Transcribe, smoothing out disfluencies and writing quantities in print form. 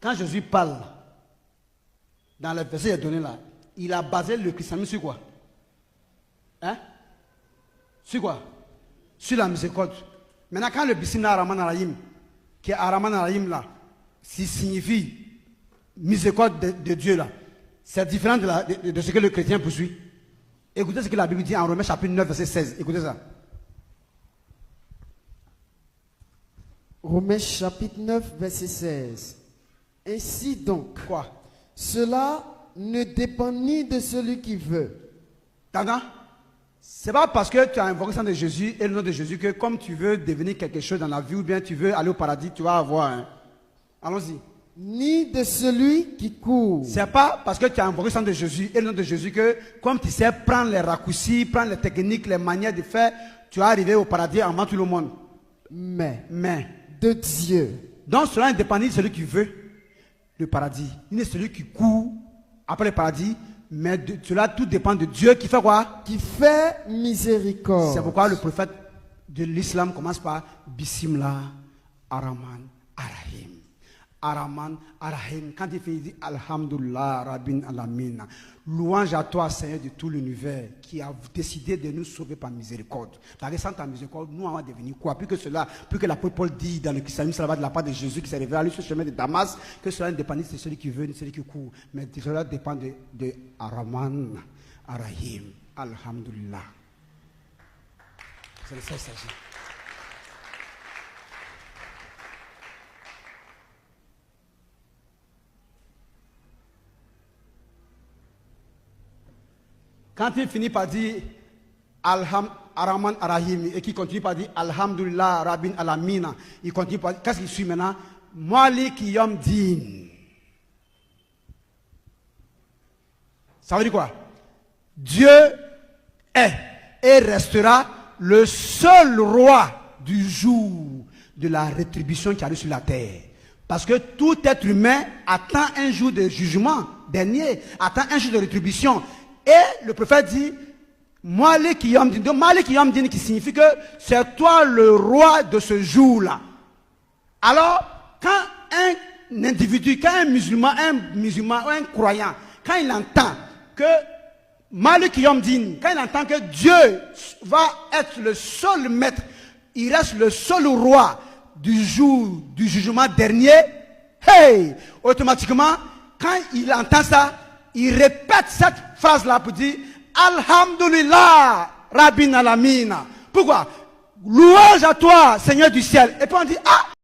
Quand Jésus parle, dans le verset donné là, il a basé le christianisme sur quoi? Hein? Sur quoi? Sur la miséricorde. Maintenant, quand le Bismillah Ar-Rahman Ar-Rahim, qui est Ar-Rahman Ar-Rahim là, signifie miséricorde de Dieu là, c'est différent de ce que le chrétien poursuit. Écoutez ce que la Bible dit en Romains chapitre 9, verset 16. Écoutez ça. Romains chapitre 9, verset 16. Ainsi donc, Quoi? cela ne dépend ni de celui qui veut. T'entends? C'est pas parce que tu as invoqué le sang de Jésus et le nom de Jésus que comme tu veux devenir quelque chose dans la vie ou bien tu veux aller au paradis, tu vas avoir. Hein. Allons-y. Ni de celui qui court. C'est pas parce que tu as invoqué le sang de Jésus et le nom de Jésus que comme tu sais prendre les raccourcis, prendre les techniques, les manières de faire, tu vas arriver au paradis avant tout le monde. Mais De Dieu. Donc cela ne dépend ni de celui qui veut le paradis, ni de celui qui court après le paradis, mais cela tout dépend de Dieu qui fait quoi? Qui fait miséricorde. C'est pourquoi le prophète de l'islam commence par Bismillah Ar-Rahman Ar-Rahim. Ar-Rahman Ar-Rahim. Quand il fait, il dit Alhamdulillah Rabbin Alamin. Louange à toi, Seigneur de tout l'univers, qui a décidé de nous sauver par miséricorde. Parce que sans ta miséricorde, nous allons devenir quoi? Plus que l'apôtre Paul dit dans le christianisme, cela va de la part de Jésus qui s'est révélé à lui sur le chemin de Damas, que cela ne dépend ni de celui qui veut, ni de celui qui court. Mais cela dépend de Ar-Rahman Ar-Rahim. Alhamdulillah. C'est de ça qu'il s'agit. Quand il finit par dire Ar-Rahman Ar-Rahim et qu'il continue par dire Alhamdulillah Rabbin Alamina, il continue par dire, qu'est-ce qu'il suit maintenant? Malik Yom Din. Ça veut dire quoi? Dieu est et restera le seul roi du jour de la rétribution qui arrive sur la terre. Parce que tout être humain attend un jour de jugement dernier, attend un jour de rétribution. Et le prophète dit, Malik Yom Din. Donc Malik Yom Din qui signifie que c'est toi le roi de ce jour-là. Alors, quand un individu, quand un musulman, un croyant, quand il entend que Malik Yom Din, quand il entend que Dieu va être le seul maître, il reste le seul roi du jour du jugement dernier, hey, automatiquement, quand il entend ça, il répète cette phrase-là pour dire Alhamdulillah Rabbin Alamina. Pourquoi? Louange à toi, Seigneur du ciel. Et puis on dit, ah,